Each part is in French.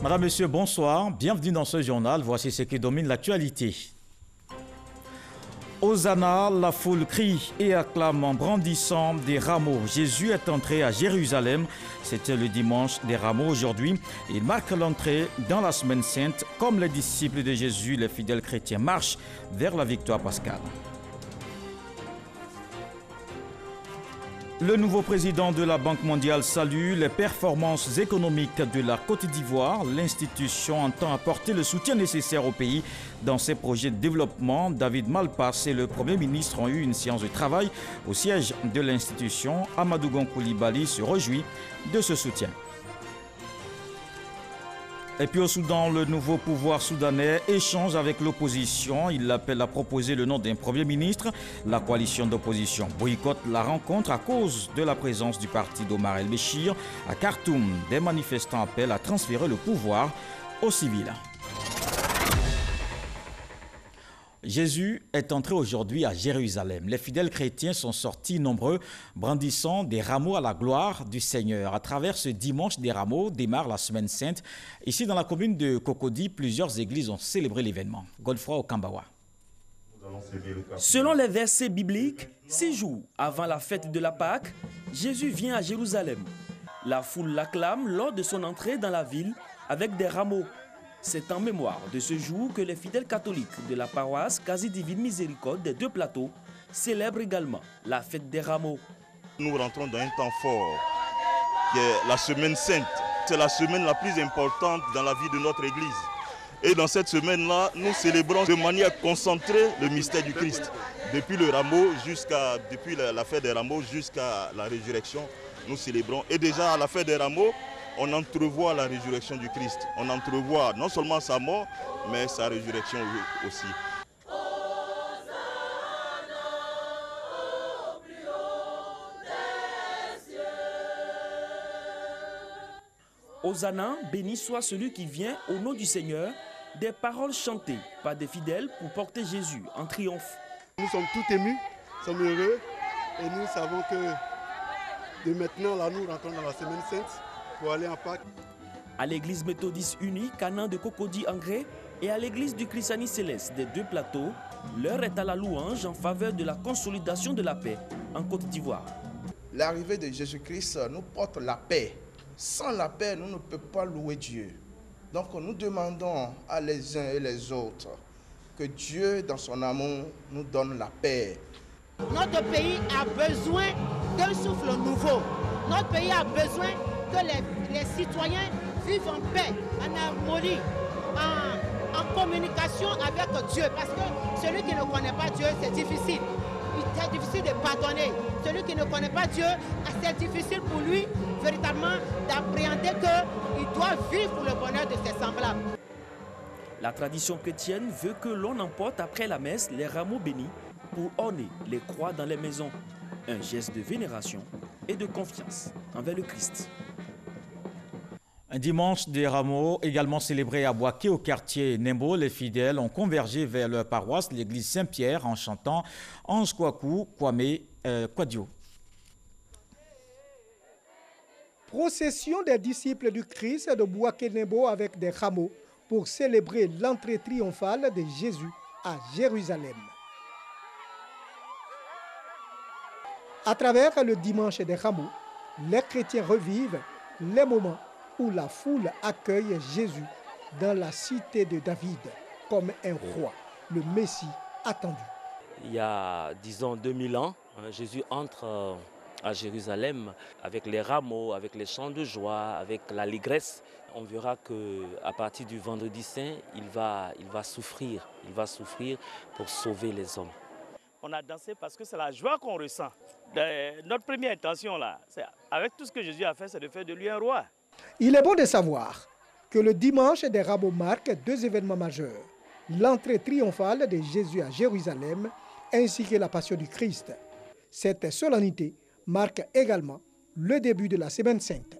Madame, Monsieur, bonsoir. Bienvenue dans ce journal. Voici ce qui domine l'actualité. Hosanna, la foule crie et acclame en brandissant des rameaux. Jésus est entré à Jérusalem. C'était le dimanche des rameaux aujourd'hui. Il marque l'entrée dans la semaine sainte. Comme les disciples de Jésus, les fidèles chrétiens marchent vers la victoire pascale. Le nouveau président de la Banque mondiale salue les performances économiques de la Côte d'Ivoire. L'institution entend apporter le soutien nécessaire au pays dans ses projets de développement. David Malpass et le Premier ministre ont eu une séance de travail au siège de l'institution. Amadou Gon Coulibaly se réjouit de ce soutien. Et puis au Soudan, le nouveau pouvoir soudanais échange avec l'opposition. Il l'appelle à proposer le nom d'un Premier ministre. La coalition d'opposition boycotte la rencontre à cause de la présence du parti d'Omar el-Béchir. À Khartoum, des manifestants appellent à transférer le pouvoir aux civils. Jésus est entré aujourd'hui à Jérusalem. Les fidèles chrétiens sont sortis nombreux, brandissant des rameaux à la gloire du Seigneur. À travers ce dimanche des rameaux démarre la semaine sainte. Ici, dans la commune de Cocody, plusieurs églises ont célébré l'événement. Godefroy Okambawa. Selon les versets bibliques, 6 jours avant la fête de la Pâque, Jésus vient à Jérusalem. La foule l'acclame lors de son entrée dans la ville avec des rameaux. C'est en mémoire de ce jour que les fidèles catholiques de la paroisse Quasi Divine Miséricorde des Deux Plateaux célèbrent également la fête des rameaux. Nous rentrons dans un temps fort, qui est la semaine sainte. C'est la semaine la plus importante dans la vie de notre Église. Et dans cette semaine-là, nous célébrons de manière concentrée le mystère du Christ. Depuis le rameau depuis la fête des rameaux jusqu'à la résurrection, nous célébrons. Et déjà à la fête des rameaux, on entrevoit la résurrection du Christ. On entrevoit non seulement sa mort, mais sa résurrection aussi. Hosanna, béni soit celui qui vient au nom du Seigneur, des paroles chantées par des fidèles pour porter Jésus en triomphe. Nous sommes tout émus, nous sommes heureux et nous savons que de maintenant, là, nous rentrons dans la semaine sainte pour aller en Pâques. À l'église méthodiste unie Canaan de Cocody en Grès et à l'église du Christiani Céleste des Deux Plateaux, l'heure est à la louange en faveur de la consolidation de la paix en Côte d'Ivoire. L'arrivée de Jésus-Christ nous porte la paix. Sans la paix, nous ne pouvons pas louer Dieu. Donc nous demandons à les uns et les autres que Dieu, dans son amour, nous donne la paix. Notre pays a besoin d'un souffle nouveau. Notre pays a besoin que les citoyens vivent en paix, en harmonie, en communication avec Dieu. Parce que celui qui ne connaît pas Dieu, c'est difficile. C'est difficile de pardonner. Celui qui ne connaît pas Dieu, c'est difficile pour lui véritablement d'appréhender qu'il doit vivre pour le bonheur de ses semblables. La tradition chrétienne veut que l'on emporte après la messe les rameaux bénis pour orner les croix dans les maisons. Un geste de vénération et de confiance envers le Christ. Un dimanche des rameaux, également célébré à Boaké au quartier Nembo, les fidèles ont convergé vers leur paroisse, l'église Saint-Pierre, en chantant Ange Kwaku, Kwame, Kwadio. Procession des disciples du Christ de Boaké Nembo avec des rameaux pour célébrer l'entrée triomphale de Jésus à Jérusalem. À travers le dimanche des rameaux, les chrétiens revivent les moments où la foule accueille Jésus dans la cité de David comme un roi, le Messie attendu. Il y a, disons, 2000 ans, Jésus entre à Jérusalem avec les rameaux, avec les chants de joie, avec l'allégresse. On verra qu'à partir du vendredi saint, il va souffrir pour sauver les hommes. On a dansé parce que c'est la joie qu'on ressent. Notre première intention, là, avec tout ce que Jésus a fait, c'est de faire de lui un roi. Il est bon de savoir que le dimanche des rameaux marque deux événements majeurs. L'entrée triomphale de Jésus à Jérusalem ainsi que la passion du Christ. Cette solennité marque également le début de la Semaine Sainte.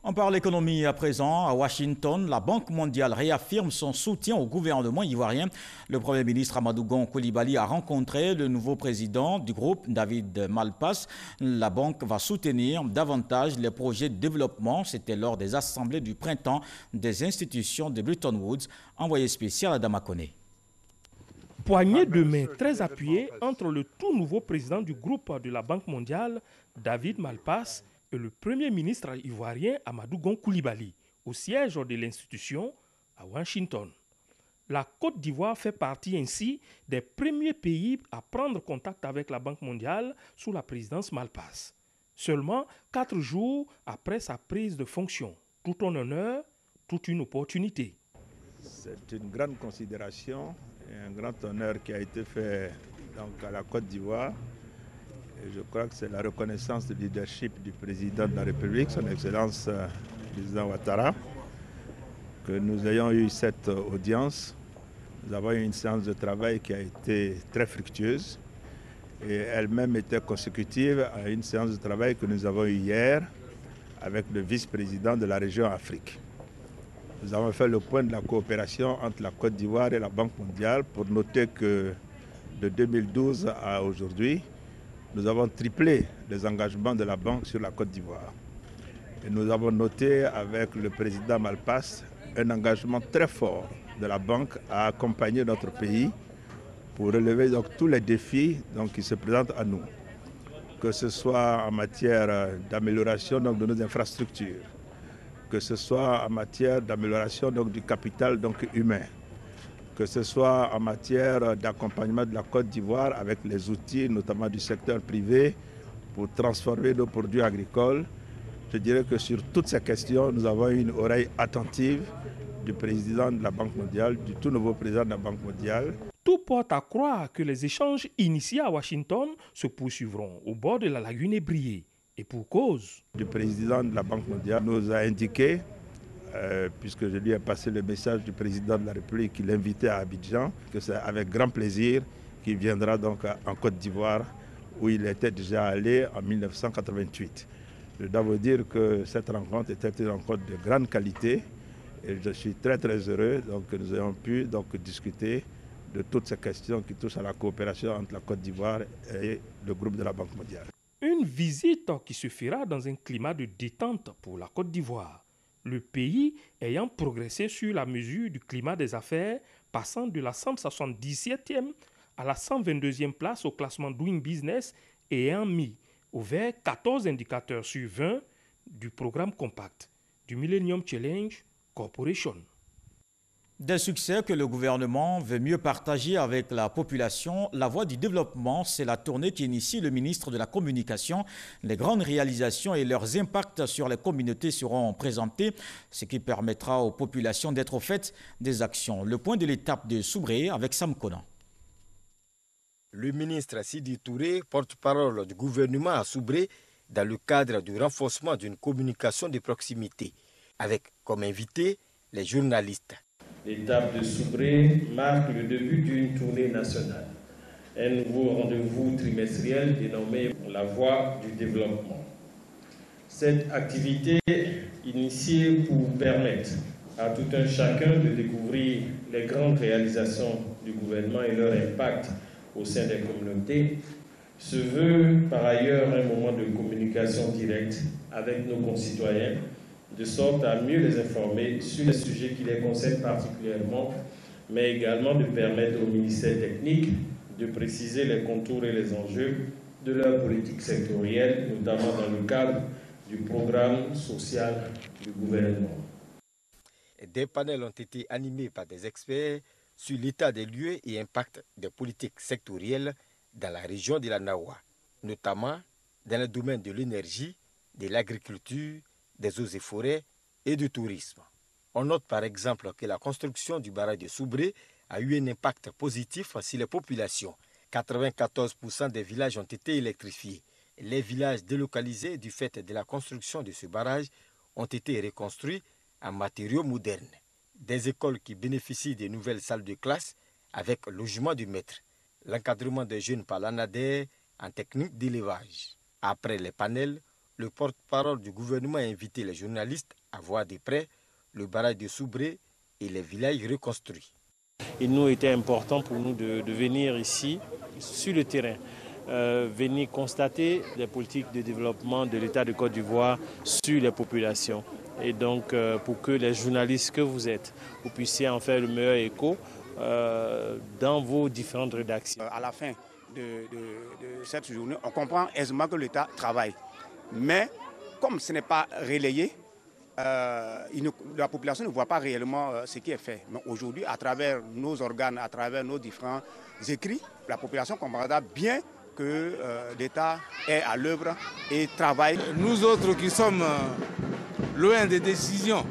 On parle économie à présent. À Washington, la Banque mondiale réaffirme son soutien au gouvernement ivoirien. Le Premier ministre Amadou Gon Coulibaly a rencontré le nouveau président du groupe, David Malpass. La banque va soutenir davantage les projets de développement. C'était lors des assemblées du printemps des institutions de Bretton Woods. Envoyé spécial à Damakone. Poignée de main très appuyée entre le tout nouveau président du groupe de la Banque mondiale, David Malpass, et le Premier ministre ivoirien Amadou Gon Coulibaly, au siège de l'institution à Washington. La Côte d'Ivoire fait partie ainsi des premiers pays à prendre contact avec la Banque mondiale sous la présidence Malpass. Seulement 4 jours après sa prise de fonction. Tout un honneur, toute une opportunité. C'est une grande considération et un grand honneur qui a été fait donc, à la Côte d'Ivoire. Et je crois que c'est la reconnaissance du leadership du président de la République, son Excellence le président Ouattara, que nous ayons eu cette audience. Nous avons eu une séance de travail qui a été très fructueuse et elle-même était consécutive à une séance de travail que nous avons eue hier avec le vice-président de la région Afrique. Nous avons fait le point de la coopération entre la Côte d'Ivoire et la Banque mondiale pour noter que de 2012 à aujourd'hui, nous avons triplé les engagements de la banque sur la Côte d'Ivoire. Et nous avons noté avec le président Malpass un engagement très fort de la banque à accompagner notre pays pour relever donc, tous les défis donc, qui se présentent à nous. Que ce soit en matière d'amélioration de nos infrastructures, que ce soit en matière d'amélioration du capital humain, que ce soit en matière d'accompagnement de la Côte d'Ivoire avec les outils, notamment du secteur privé, pour transformer nos produits agricoles. Je dirais que sur toutes ces questions, nous avons une oreille attentive du président de la Banque mondiale, du tout nouveau président de la Banque mondiale. Tout porte à croire que les échanges initiés à Washington se poursuivront au bord de la lagune ébriée. Et pour cause. Le président de la Banque mondiale nous a indiqué, puisque je lui ai passé le message du président de la République qui l'invitait à Abidjan, que c'est avec grand plaisir qu'il viendra donc en Côte d'Ivoire, où il était déjà allé en 1988. Je dois vous dire que cette rencontre était une rencontre de grande qualité et je suis très heureux que nous ayons pu discuter de toutes ces questions qui touchent à la coopération entre la Côte d'Ivoire et le groupe de la Banque mondiale. Une visite qui se fera dans un climat de détente pour la Côte d'Ivoire. Le pays ayant progressé sur la mesure du climat des affaires, passant de la 177e à la 122e place au classement Doing Business et ayant mis au vert 14 indicateurs sur 20 du programme compact du Millennium Challenge Corporation. Des succès que le gouvernement veut mieux partager avec la population. La voie du développement, c'est la tournée qui initie le ministre de la Communication. Les grandes réalisations et leurs impacts sur les communautés seront présentés, ce qui permettra aux populations d'être au fait des actions. Le point de l'étape de Soubré avec Sam Konan. Le ministre Sidi Touré, porte-parole du gouvernement à Soubré, dans le cadre du renforcement d'une communication de proximité, avec comme invité les journalistes. L'étape de Soubré marque le début d'une tournée nationale, un nouveau rendez-vous trimestriel dénommé la voie du développement. Cette activité initiée pour permettre à tout un chacun de découvrir les grandes réalisations du gouvernement et leur impact au sein des communautés se veut par ailleurs un moment de communication directe avec nos concitoyens, de sorte à mieux les informer sur les sujets qui les concernent particulièrement, mais également de permettre aux ministères techniques de préciser les contours et les enjeux de leur politique sectorielle, notamment dans le cadre du programme social du gouvernement. Des panels ont été animés par des experts sur l'état des lieux et impact des politiques sectorielles dans la région de la Nawa, notamment dans le domaine de l'énergie, de l'agriculture, des eaux et forêts et du tourisme. On note par exemple que la construction du barrage de Soubré a eu un impact positif sur les populations. 94% des villages ont été électrifiés. Les villages délocalisés du fait de la construction de ce barrage ont été reconstruits en matériaux modernes. Des écoles qui bénéficient de nouvelles salles de classe avec logement du maître. L'encadrement des jeunes par l'ANADER en technique d'élevage. Après les panels, Le porte-parole du gouvernement a invité les journalistes à voir de près le barrage de Soubré et les villages reconstruits. Il nous était important pour nous de venir ici, sur le terrain, venir constater les politiques de développement de l'État de Côte d'Ivoire sur les populations. Et donc, pour que les journalistes que vous êtes, vous puissiez en faire le meilleur écho dans vos différentes rédactions. À la fin de cette journée, on comprend aisément que l'État travaille. Mais comme ce n'est pas relayé, la population ne voit pas réellement ce qui est fait. Mais aujourd'hui, à travers nos organes, à travers nos différents écrits, la population comprendra bien que l'État est à l'œuvre et travaille. Nous autres qui sommes loin des décisions,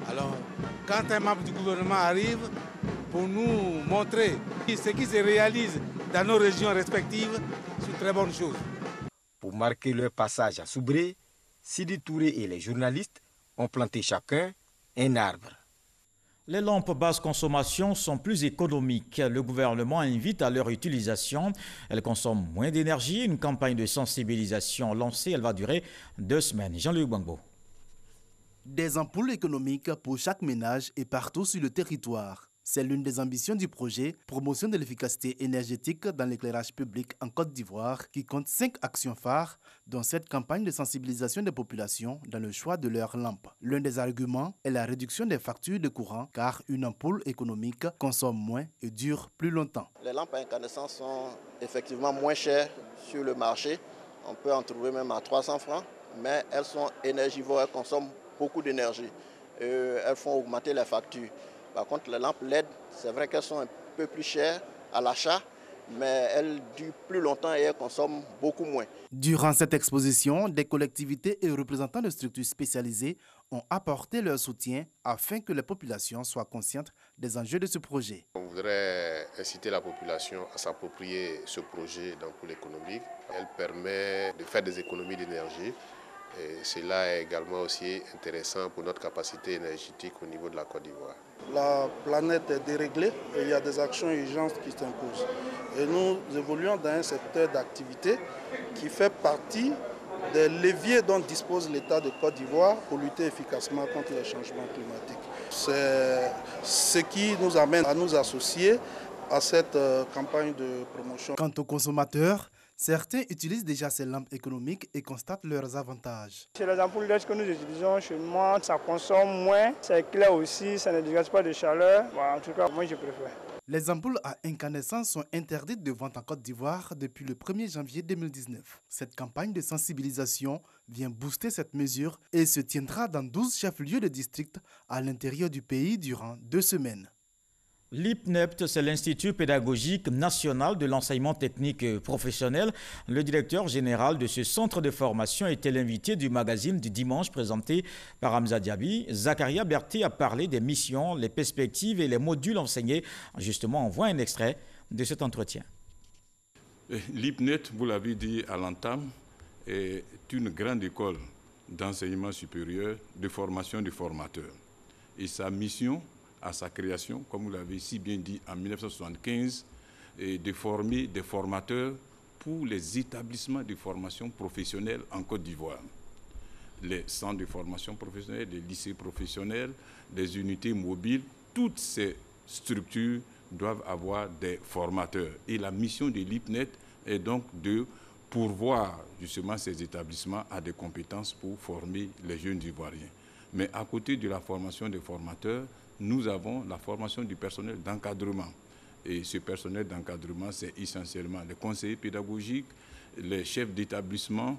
alors quand un membre du gouvernement arrive pour nous montrer ce qui se réalise dans nos régions respectives, c'est une très bonne chose. Pour marquer leur passage à Soubré, Sidi Touré et les journalistes ont planté chacun un arbre. Les lampes basse consommation sont plus économiques. Le gouvernement invite à leur utilisation. Elles consomment moins d'énergie. Une campagne de sensibilisation lancée, elle va durer 2 semaines. Jean-Luc Gbangbo. Des ampoules économiques pour chaque ménage et partout sur le territoire. C'est l'une des ambitions du projet Promotion de l'efficacité énergétique dans l'éclairage public en Côte d'Ivoire qui compte 5 actions phares, dont cette campagne de sensibilisation des populations dans le choix de leurs lampes. L'un des arguments est la réduction des factures de courant car une ampoule économique consomme moins et dure plus longtemps. Les lampes à incandescence sont effectivement moins chères sur le marché. On peut en trouver même à 300 francs, mais elles sont énergivores, elles consomment beaucoup d'énergie. Elles font augmenter les factures. Par contre, les lampes LED, c'est vrai qu'elles sont un peu plus chères à l'achat, mais elles durent plus longtemps et elles consomment beaucoup moins. Durant cette exposition, des collectivités et représentants de structures spécialisées ont apporté leur soutien afin que les populations soient conscientes des enjeux de ce projet. On voudrait inciter la population à s'approprier ce projet d'ampoule économique. Elle permet de faire des économies d'énergie. Et cela est également aussi intéressant pour notre capacité énergétique au niveau de la Côte d'Ivoire. La planète est déréglée et il y a des actions urgentes qui s'imposent. Et nous évoluons dans un secteur d'activité qui fait partie des leviers dont dispose l'État de Côte d'Ivoire pour lutter efficacement contre les changements climatiques. C'est ce qui nous amène à nous associer à cette campagne de promotion. Quant aux consommateurs, certains utilisent déjà ces lampes économiques et constatent leurs avantages. Chez les ampoules LED que nous utilisons chez moi, ça consomme moins, c'est clair aussi, ça ne dégage pas de chaleur. En tout cas, moi je préfère. Les ampoules à incandescence sont interdites de vente en Côte d'Ivoire depuis le 1er janvier 2019. Cette campagne de sensibilisation vient booster cette mesure et se tiendra dans 12 chefs-lieux de district à l'intérieur du pays durant 2 semaines. L'IPNEPT, c'est l'Institut pédagogique national de l'enseignement technique professionnel. Le directeur général de ce centre de formation était l'invité du magazine du dimanche présenté par Hamza Diaby. Zakaria Berté a parlé des missions, les perspectives et les modules enseignés. Justement, on voit un extrait de cet entretien. L'IPNET, vous l'avez dit à l'entame, est une grande école d'enseignement supérieur de formation de formateurs. Et sa mission, à sa création, comme vous l'avez si bien dit en 1975, et de former des formateurs pour les établissements de formation professionnelle en Côte d'Ivoire. Les centres de formation professionnelle, les lycées professionnels, les unités mobiles, toutes ces structures doivent avoir des formateurs. Et la mission de l'IPNET est donc de pourvoir justement ces établissements à des compétences pour former les jeunes Ivoiriens. Mais à côté de la formation des formateurs, nous avons la formation du personnel d'encadrement. Et ce personnel d'encadrement, c'est essentiellement les conseillers pédagogiques, les chefs d'établissement.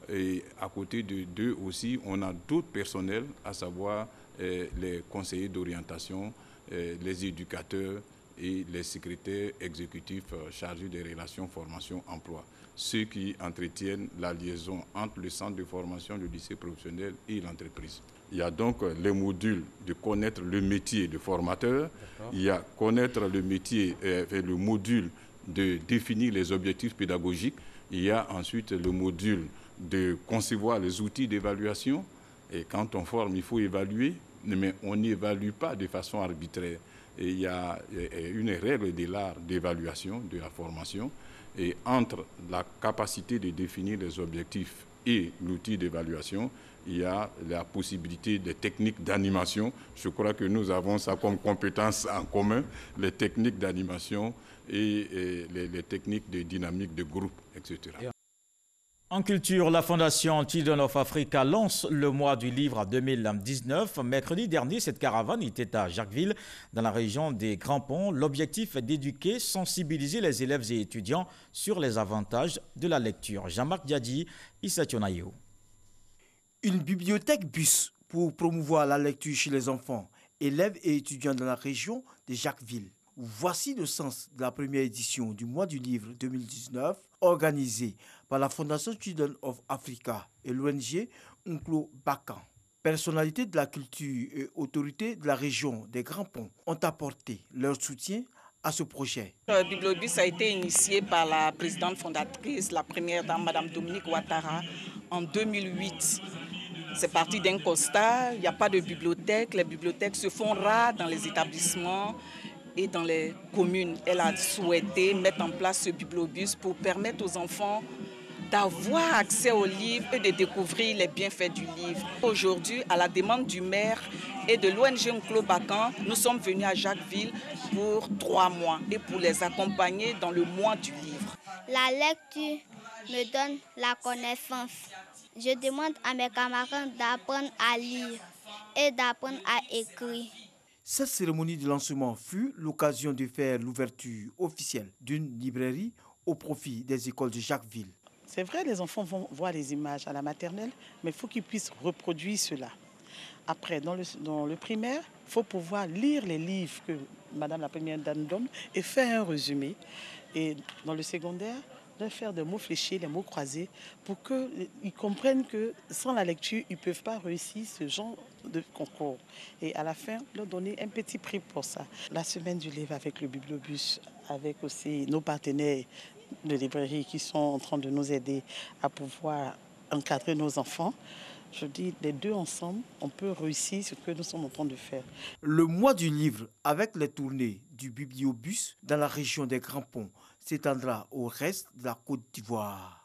Et à côté d'eux aussi, on a d'autres personnels, à savoir les conseillers d'orientation, les éducateurs et les secrétaires exécutifs chargés des relations formation-emploi. Ceux qui entretiennent la liaison entre le centre de formation, le lycée professionnel et l'entreprise. Il y a donc les modules de connaître le métier de formateur. Il y a connaître le métier, le module de définir les objectifs pédagogiques. Il y a ensuite le module de concevoir les outils d'évaluation. Et quand on forme, il faut évaluer, mais on n'évalue pas de façon arbitraire. Et il y a une règle de l'art d'évaluation de la formation. Et entre la capacité de définir les objectifs et l'outil d'évaluation, il y a la possibilité des techniques d'animation. Je crois que nous avons ça comme compétence en commun, les techniques d'animation et les techniques de dynamique de groupe, etc. En culture, la Fondation Children of Africa lance le mois du livre 2019. Mercredi dernier, cette caravane était à Jacquesville, dans la région des Grands Ponts. L'objectif est d'éduquer, sensibiliser les élèves et étudiants sur les avantages de la lecture. Jean-Marc Diadji, Issa Tionayo. Une bibliothèque bus pour promouvoir la lecture chez les enfants, élèves et étudiants dans la région de Jacquesville. Voici le sens de la première édition du mois du livre 2019, organisée par la Fondation Children of Africa et l'ONG Unclo Bakan. Personnalités de la culture et autorités de la région des Grands Ponts ont apporté leur soutien à ce projet. Le Bibliobus a été initié par la présidente fondatrice, la première dame, Mme Dominique Ouattara, en 2008. C'est parti d'un constat, il n'y a pas de bibliothèque, les bibliothèques se font rares dans les établissements et dans les communes. Elle a souhaité mettre en place ce bibliobus pour permettre aux enfants d'avoir accès aux livres et de découvrir les bienfaits du livre. Aujourd'hui, à la demande du maire et de l'ONG Unclo Bakan, nous sommes venus à Jacquesville pour 3 mois et pour les accompagner dans le mois du livre. La lecture me donne la connaissance. Je demande à mes camarades d'apprendre à lire et d'apprendre à écrire. Cette cérémonie de lancement fut l'occasion de faire l'ouverture officielle d'une librairie au profit des écoles de Jacquesville. C'est vrai, les enfants vont voir les images à la maternelle, mais il faut qu'ils puissent reproduire cela. Après, dans le primaire, il faut pouvoir lire les livres que Madame la Première Dame donne et faire un résumé. Et dans le secondaire, de faire des mots fléchés, des mots croisés, pour qu'ils comprennent que sans la lecture, ils ne peuvent pas réussir ce genre de concours. Et à la fin, leur donner un petit prix pour ça. La semaine du livre avec le Bibliobus, avec aussi nos partenaires de librairie qui sont en train de nous aider à pouvoir encadrer nos enfants. Je dis, les deux ensemble, on peut réussir ce que nous sommes en train de faire. Le mois du livre, avec les tournées du Bibliobus dans la région des Grands Ponts, s'étendra au reste de la Côte d'Ivoire.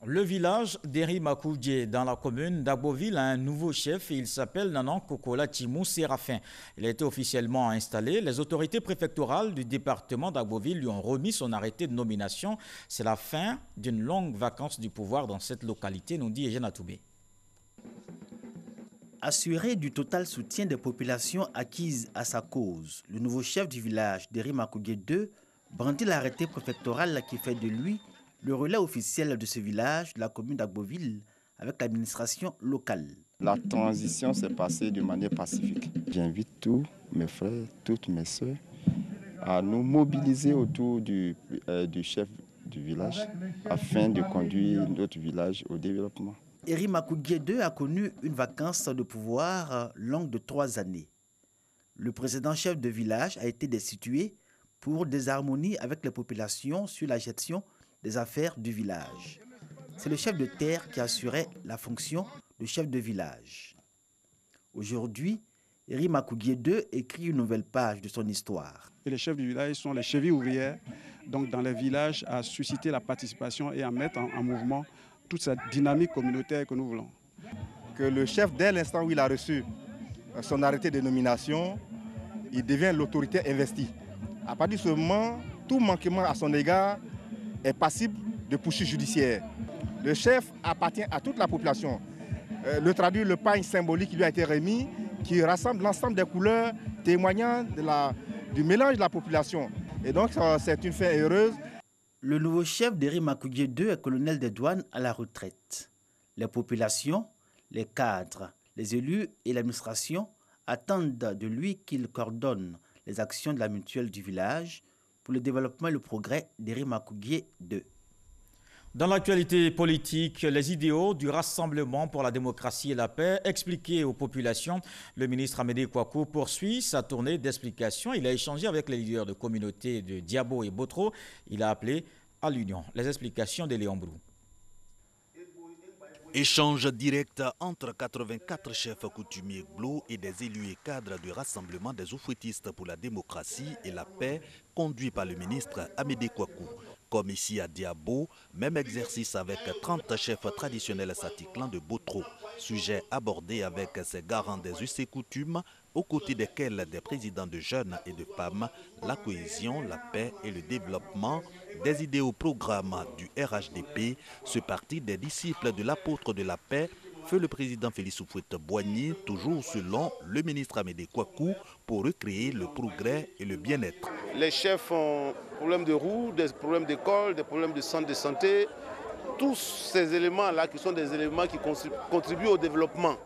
Le village d'Erimakoudje dans la commune d'Agboville a un nouveau chef et il s'appelle Nanan Kokola Timou Séraphin. Il a été officiellement installé. Les autorités préfectorales du département d'Agboville lui ont remis son arrêté de nomination. C'est la fin d'une longue vacance du pouvoir dans cette localité, nous dit Eugène Atoubé. Assuré du total soutien des populations acquises à sa cause, le nouveau chef du village d'Erimakoudje 2 brandit l'arrêté préfectoral qui fait de lui le relais officiel de ce village de la commune d'Agboville avec l'administration locale. La transition s'est passée de manière pacifique. J'invite tous mes frères, toutes mes soeurs à nous mobiliser autour du chef du village afin de conduire notre village au développement. Erimakoudje 2 a connu une vacance de pouvoir longue de 3 années. Le président-chef de village a été destitué pour désharmonie avec les populations sur la gestion des affaires du village. C'est le chef de terre qui assurait la fonction de chef de village. Aujourd'hui, Erimakoudje 2 écrit une nouvelle page de son histoire. Et les chefs du village sont les chevilles ouvrières, donc dans les villages, à susciter la participation et à mettre en mouvement toute cette dynamique communautaire que nous voulons. Que le chef, dès l'instant où il a reçu son arrêté de nomination, il devient l'autorité investie. À partir de ce moment, tout manquement à son égard est passible de poursuites judiciaires. Le chef appartient à toute la population. Le traduit le pagne symbolique qui lui a été remis, qui rassemble l'ensemble des couleurs témoignant du mélange de la population. Et donc c'est une fin heureuse. Le nouveau chef d'Erimakoudje 2 est colonel des douanes à la retraite. Les populations, les cadres, les élus et l'administration attendent de lui qu'il coordonne les actions de la mutuelle du village pour le développement et le progrès d'Erimakoudje 2. Dans l'actualité politique, les idéaux du Rassemblement pour la démocratie et la paix expliqués aux populations, le ministre Amédée Kouakou poursuit sa tournée d'explication. Il a échangé avec les leaders de communautés de Diabo et Botro. Il a appelé à l'union. Les explications de Léon Brou. Échange direct entre 84 chefs coutumiers Glo et des élus et cadres du Rassemblement des oufouettistes pour la démocratie et la paix, conduit par le ministre Amédée Kouakou. Comme ici à Diabo, même exercice avec 30 chefs traditionnels satiklan de Botro. Sujet abordé avec ces garants des us et coutumes, aux côtés desquels des présidents de jeunes et de femmes, la cohésion, la paix et le développement, des idées au programme du RHDP, ce parti des disciples de l'apôtre de la paix, feu le président Félix Houphouët-Boigny, toujours selon le ministre Amédée Kouakou, pour recréer le progrès et le bien-être. Les chefs ont des problèmes de route, des problèmes d'école, des problèmes de centre de santé. Tous ces éléments-là qui sont des éléments qui contribuent au développement,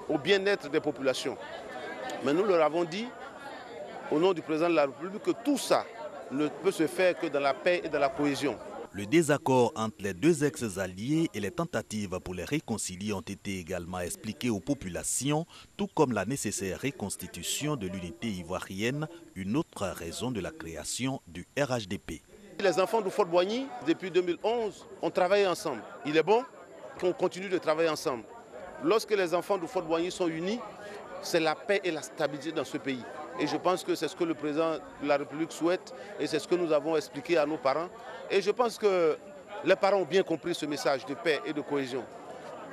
au bien-être des populations. Mais nous leur avons dit, au nom du président de la République, que tout ça ne peut se faire que dans la paix et dans la cohésion. Le désaccord entre les deux ex-alliés et les tentatives pour les réconcilier ont été également expliquées aux populations, tout comme la nécessaire reconstitution de l'unité ivoirienne, une autre raison de la création du RHDP. Les enfants de Fort-Boigny, depuis 2011, ont travaillé ensemble. Il est bon qu'on continue de travailler ensemble. Lorsque les enfants de Fort-Boigny sont unis, c'est la paix et la stabilité dans ce pays. Et je pense que c'est ce que le président de la République souhaite et c'est ce que nous avons expliqué à nos parents. Et je pense que les parents ont bien compris ce message de paix et de cohésion.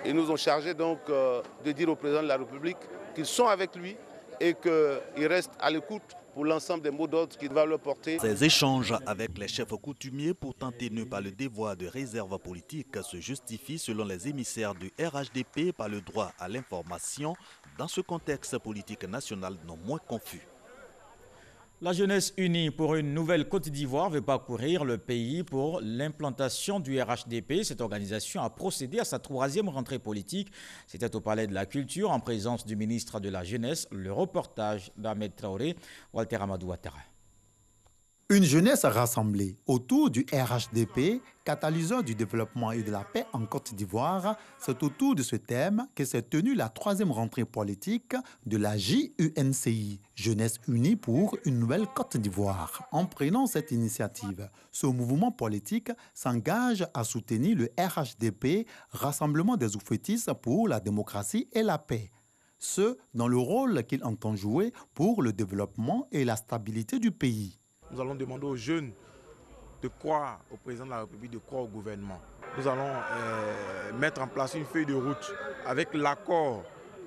Ils nous ont chargé donc de dire au président de la République qu'ils sont avec lui et qu'ils restent à l'écoute pour l'ensemble des mots d'ordre qu'il va leur porter. Ces échanges avec les chefs coutumiers pour tenter de par le devoir de réserve politique se justifient selon les émissaires du RHDP par le droit à l'information dans ce contexte politique national non moins confus. La jeunesse unie pour une nouvelle Côte d'Ivoire veut parcourir le pays pour l'implantation du RHDP. Cette organisation a procédé à sa 3e rentrée politique. C'était au Palais de la Culture en présence du ministre de la Jeunesse. Le reportage d'Ahmed Traoré, Walter Amadou Ouattara. Une jeunesse rassemblée autour du RHDP, catalyseur du développement et de la paix en Côte d'Ivoire, c'est autour de ce thème que s'est tenue la 3e rentrée politique de la JUNCI, Jeunesse Unie pour une nouvelle Côte d'Ivoire. En prenant cette initiative, ce mouvement politique s'engage à soutenir le RHDP, Rassemblement des oufétistes pour la démocratie et la paix. Ce, dans le rôle qu'il entend jouer pour le développement et la stabilité du pays. Nous allons demander aux jeunes de croire au président de la République, de croire au gouvernement. Nous allons mettre en place une feuille de route avec l'accord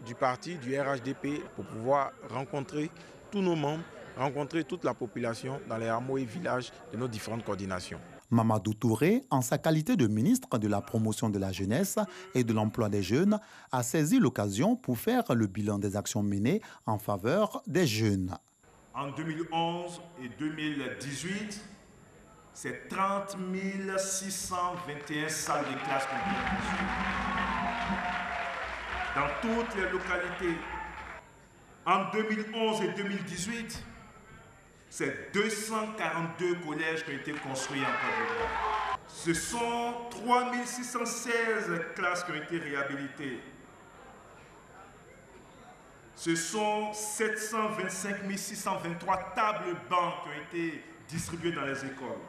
du parti, du RHDP, pour pouvoir rencontrer tous nos membres, rencontrer toute la population dans les hameaux et villages de nos différentes coordinations. Mamadou Touré, en sa qualité de ministre de la promotion de la jeunesse et de l'emploi des jeunes, a saisi l'occasion pour faire le bilan des actions menées en faveur des jeunes. En 2011 et 2018, c'est 30 621 salles de classe publiques. Dans toutes les localités. En 2011 et 2018, c'est 242 collèges qui ont été construits en Côte d'Ivoire. Ce sont 3 616 classes qui ont été réhabilitées. Ce sont 725 623 tables bancs qui ont été distribuées dans les écoles.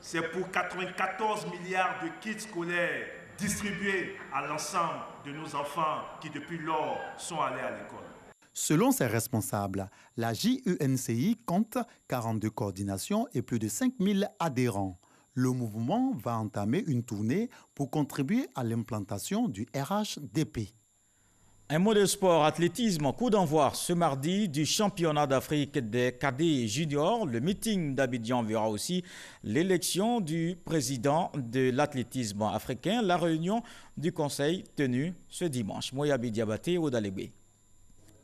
C'est pour 94 milliards de kits scolaires distribués à l'ensemble de nos enfants qui depuis lors sont allés à l'école. Selon ses responsables, la JUNCI compte 42 coordinations et plus de 5000 adhérents. Le mouvement va entamer une tournée pour contribuer à l'implantation du RHDP. Un mot de sport, athlétisme, coup d'envoi ce mardi du championnat d'Afrique des cadets juniors. Le meeting d'Abidjan verra aussi l'élection du président de l'athlétisme africain, la réunion du conseil tenue ce dimanche. Moyabi Diabaté, Odalébé.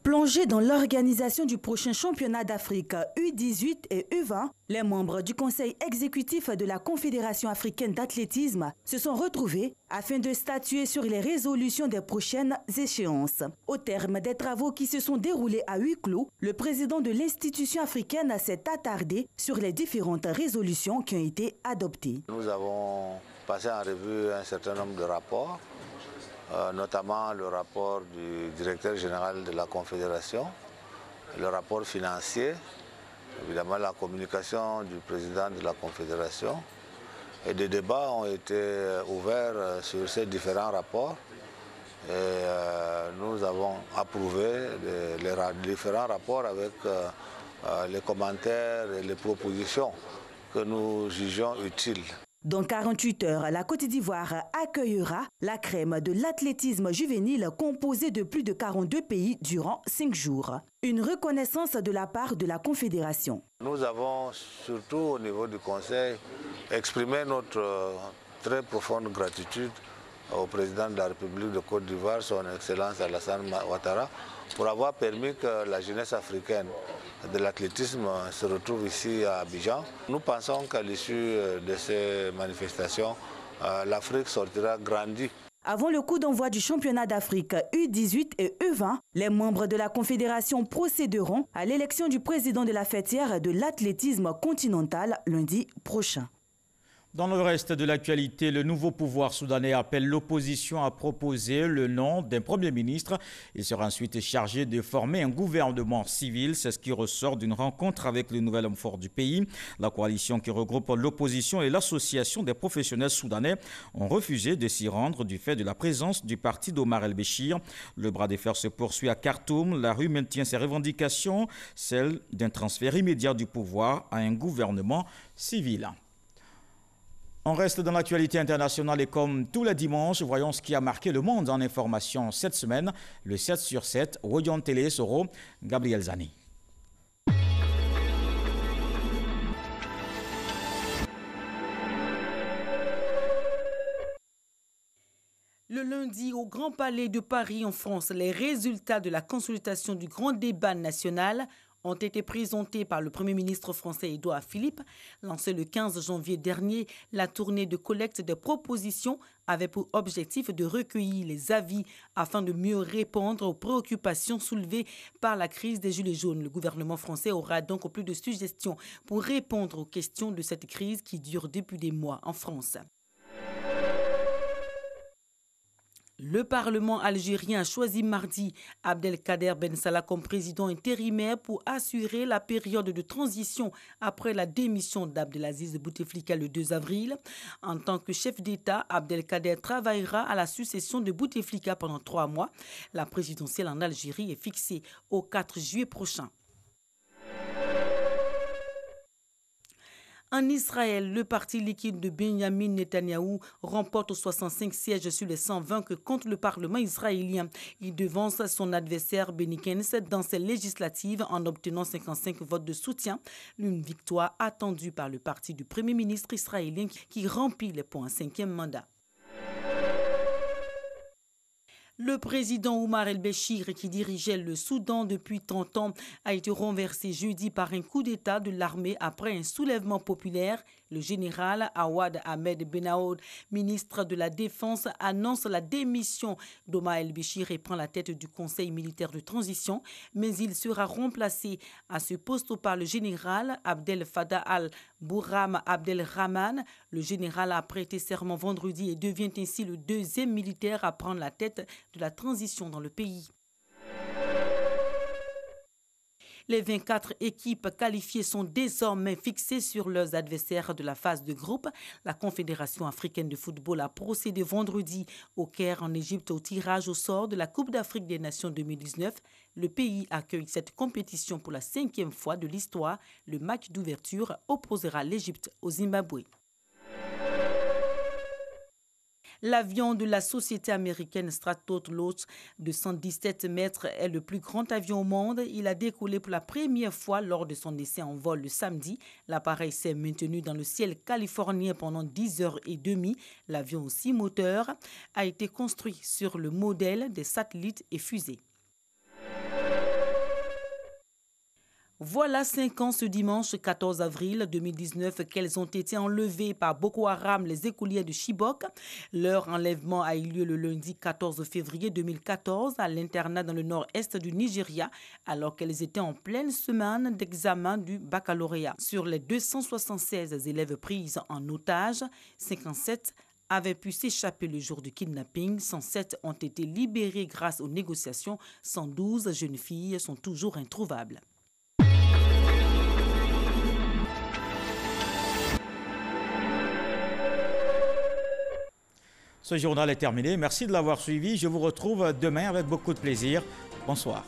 Plongés dans l'organisation du prochain championnat d'Afrique U18 et U20, les membres du conseil exécutif de la Confédération africaine d'athlétisme se sont retrouvés afin de statuer sur les résolutions des prochaines échéances. Au terme des travaux qui se sont déroulés à huis clos, le président de l'institution africaine s'est attardé sur les différentes résolutions qui ont été adoptées. Nous avons passé en revue un certain nombre de rapports, notamment le rapport du directeur général de la Confédération, le rapport financier, évidemment la communication du président de la Confédération. Et des débats ont été ouverts sur ces différents rapports. Et nous avons approuvé les différents rapports avec les commentaires et les propositions que nous jugeons utiles. Dans 48 heures, la Côte d'Ivoire accueillera la crème de l'athlétisme juvénile composée de plus de 42 pays durant 5 jours. Une reconnaissance de la part de la Confédération. Nous avons, surtout au niveau du Conseil, exprimé notre très profonde gratitude au président de la République de Côte d'Ivoire, son Excellence Alassane Ouattara, pour avoir permis que la jeunesse africaine de l'athlétisme se retrouve ici à Abidjan. Nous pensons qu'à l'issue de ces manifestations, l'Afrique sortira grandie. Avant le coup d'envoi du championnat d'Afrique U18 et U20, les membres de la Confédération procéderont à l'élection du président de la fêtière de l'athlétisme continental lundi prochain. Dans le reste de l'actualité, le nouveau pouvoir soudanais appelle l'opposition à proposer le nom d'un Premier ministre. Il sera ensuite chargé de former un gouvernement civil. C'est ce qui ressort d'une rencontre avec le nouvel homme fort du pays. La coalition qui regroupe l'opposition et l'association des professionnels soudanais ont refusé de s'y rendre du fait de la présence du parti d'Omar el-Béchir. Le bras de fer se poursuit à Khartoum. La rue maintient ses revendications, celle d'un transfert immédiat du pouvoir à un gouvernement civil. On reste dans l'actualité internationale et comme tous les dimanches, voyons ce qui a marqué le monde en information cette semaine. Le 7 sur 7, Woyon Télé Soro, Gabriel Zani. Le lundi, au Grand Palais de Paris en France, les résultats de la consultation du grand débat national ont été présentés par le Premier ministre français Édouard Philippe. Lancé le 15 janvier dernier, la tournée de collecte des propositions avait pour objectif de recueillir les avis afin de mieux répondre aux préoccupations soulevées par la crise des Gilets jaunes. Le gouvernement français aura donc plus de suggestions pour répondre aux questions de cette crise qui dure depuis des mois en France. Le Parlement algérien a choisi mardi Abdelkader Ben Salah comme président intérimaire pour assurer la période de transition après la démission d'Abdelaziz Bouteflika le 2 avril. En tant que chef d'État, Abdelkader travaillera à la succession de Bouteflika pendant 3 mois. La présidentielle en Algérie est fixée au 4 juillet prochain. En Israël, le parti liquide de Benjamin Netanyahou remporte 65 sièges sur les 120 que compte le Parlement israélien. Il devance son adversaire Benny Gantz dans ses législatives en obtenant 55 votes de soutien. Une victoire attendue par le parti du Premier ministre israélien qui remplit les points 5e mandat. Le président Omar el-Béchir, qui dirigeait le Soudan depuis 30 ans, a été renversé jeudi par un coup d'État de l'armée après un soulèvement populaire. Le général Awad Ahmed Benaoud, ministre de la Défense, annonce la démission d'Omar el-Béchir et prend la tête du Conseil militaire de transition. Mais il sera remplacé à ce poste par le général Abdel Fattah al-Burhan Abdelrahman. Le général a prêté serment vendredi et devient ainsi le 2e militaire à prendre la tête de la transition dans le pays. Les 24 équipes qualifiées sont désormais fixées sur leurs adversaires de la phase de groupe. La Confédération africaine de football a procédé vendredi au Caire en Égypte au tirage au sort de la Coupe d'Afrique des Nations 2019. Le pays accueille cette compétition pour la 5e fois de l'histoire. Le match d'ouverture opposera l'Égypte au Zimbabwe. L'avion de la société américaine Stratos de 117 mètres est le plus grand avion au monde. Il a décollé pour la première fois lors de son essai en vol le samedi. L'appareil s'est maintenu dans le ciel californien pendant 10h30. L'avion aux 6 moteurs a été construit sur le modèle des satellites et fusées. Voilà 5 ans ce dimanche 14 avril 2019 qu'elles ont été enlevées par Boko Haram, les écoliers de Chibok. Leur enlèvement a eu lieu le lundi 14 février 2014 à l'internat dans le nord-est du Nigeria, alors qu'elles étaient en pleine semaine d'examen du baccalauréat. Sur les 276 élèves prises en otage, 57 avaient pu s'échapper le jour du kidnapping. 107 ont été libérés grâce aux négociations. 112 jeunes filles sont toujours introuvables. Ce journal est terminé. Merci de l'avoir suivi. Je vous retrouve demain avec beaucoup de plaisir. Bonsoir.